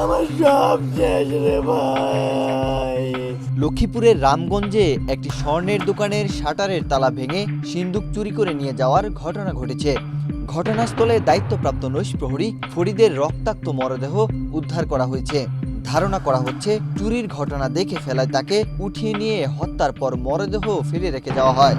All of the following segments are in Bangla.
আমার সব শেষ রে ভাই। লক্ষ্মীপুরের রামগঞ্জে একটি স্বর্ণের দোকানের শাটারের তালা ভেঙে সিন্দুক চুরি করে নিয়ে যাওয়ার ঘটনা ঘটেছে। ঘটনাস্থলে দায়িত্বপ্রাপ্ত নৈশ প্রহরী ফরিদের রক্তাক্ত মরদেহ উদ্ধার করা হয়েছে। ধারণা করা হচ্ছে চুরির ঘটনা দেখে ফেলায় তাকে উঠিয়ে নিয়ে হত্যার পর মরদেহ ফেলে রেখে যাওয়া হয়।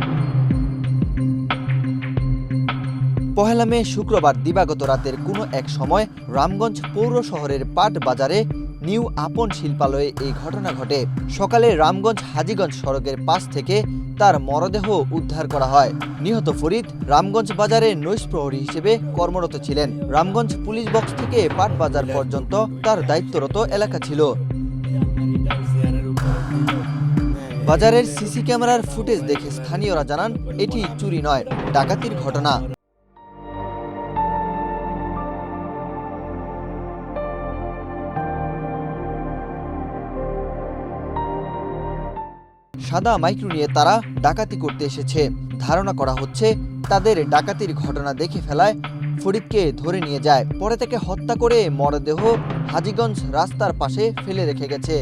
পহেলা মে শুক্রবার দিবাগত রাতের কোনো এক সময় রামগঞ্জ পৌর শহরের পাট বাজারে নিউ আপন শিল্পালয়ে এই ঘটনা ঘটে। সকালে রামগঞ্জ হাজীগঞ্জ সড়কের পাশ থেকে তার মরদেহ উদ্ধার করা হয়। নিহত ফরিদ রামগঞ্জ বাজারে নৈশ প্রহরী হিসেবে কর্মরত ছিলেন। রামগঞ্জ পুলিশ বক্স থেকে পাট বাজার পর্যন্ত তার দায়িত্বরত এলাকা ছিল। বাজারের সিসি ক্যামেরার ফুটেজ দেখে স্থানীয়রা জানান এটি চুরি নয়, ডাকাতির ঘটনা। সাদা মাইক্রো নিয়ে তারা ডাকাতি করতে এসেছে। ধারণা করা হচ্ছে তাদের ডাকাতির ঘটনা দেখে ফেলায় ফরিদকে ধরে নিয়ে যায়। পরে তাকে হত্যা করে মরদেহ হাজীগঞ্জ রাস্তার পাশে ফেলে রেখে গেছে।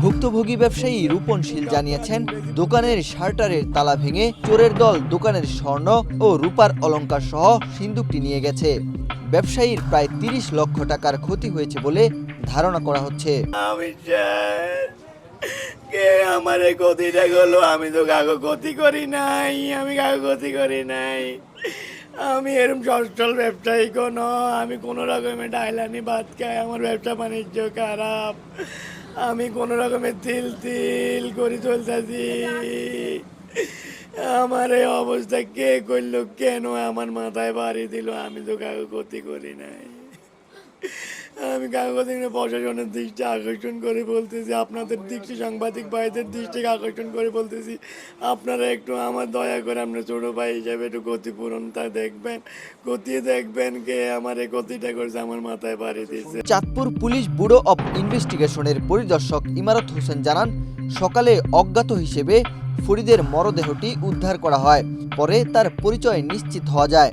ভুক্তভোগী ব্যবসায়ী রূপন শীল জানিয়েছেন, দোকানের শার্টারের তালা ভেঙে চোরের দল দোকানের স্বর্ণ ও রূপার অলংকার সহ সিন্দুকটি নিয়ে গেছে। ব্যবসায়ীর প্রায় ৩০ লক্ষ টাকার ক্ষতি হয়েছে বলে ধারণা করা হচ্ছে। আমি কে আমার এই ক্ষতিটা করলো? আমি তো কাউকে ক্ষতি করি নাই, আমি কাউকে ক্ষতি করি নাই। আমি এরকম সচ্ছল ব্যবসায়ী কোনো, আমি কোনো রকমের ডাইলানি ভাত খাই, আমার ব্যবসা বাণিজ্য খারাপ, আমি কোনো রকমের তিল তিল করে চলতেছি। আমার এই অবস্থা কে করলো, কেন আমার মাথায় বাড়ি দিল? আমি তো কাউকে ক্ষতি করি নাই। আমি কাগজে প্রশাসনের দৃষ্টি আকর্ষণ করে বলতেছি, আপনাদের দৃষ্টি, সাংবাদিক ভাইদের দৃষ্টি আকর্ষণ করে বলতেছি, আপনারা একটু আমার দয়া করে আপনার ছোটো ভাই হিসাবে একটু ক্ষতিপূরণটা দেখবেন, খতিয়ে দেখবেন কে আমার এই ক্ষতিটা করছে, আমার মাথায় বাড়ি দিয়েছে। চাঁদপুর পুলিশ ব্যুরো অব ইনভেস্টিগেশনের পরিদর্শক ইমারত হোসেন জানান, সকালে অজ্ঞাত হিসেবে ফরিদের মরদেহটি উদ্ধার করা হয়। পরে তার পরিচয় নিশ্চিত হওয়া যায়।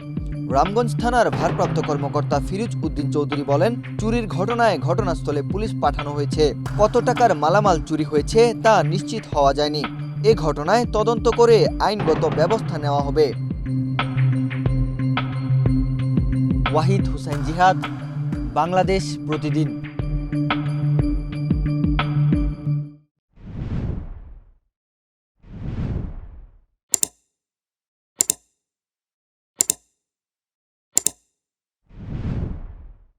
রামগঞ্জ থানার ভারপ্রাপ্ত কর্মকর্তা ফিরোজ উদ্দিন চৌধুরী বলেন, চুরির ঘটনায় ঘটনাস্থলে পুলিশ পাঠানো হয়েছে। কত টাকার মালামাল চুরি হয়েছে তা নিশ্চিত হওয়া যায়নি। এ ঘটনায় তদন্ত করে আইনগত ব্যবস্থা নেওয়া হবে। ওয়াহিদ হুসাইন জিহাদ, বাংলাদেশ প্রতিদিন।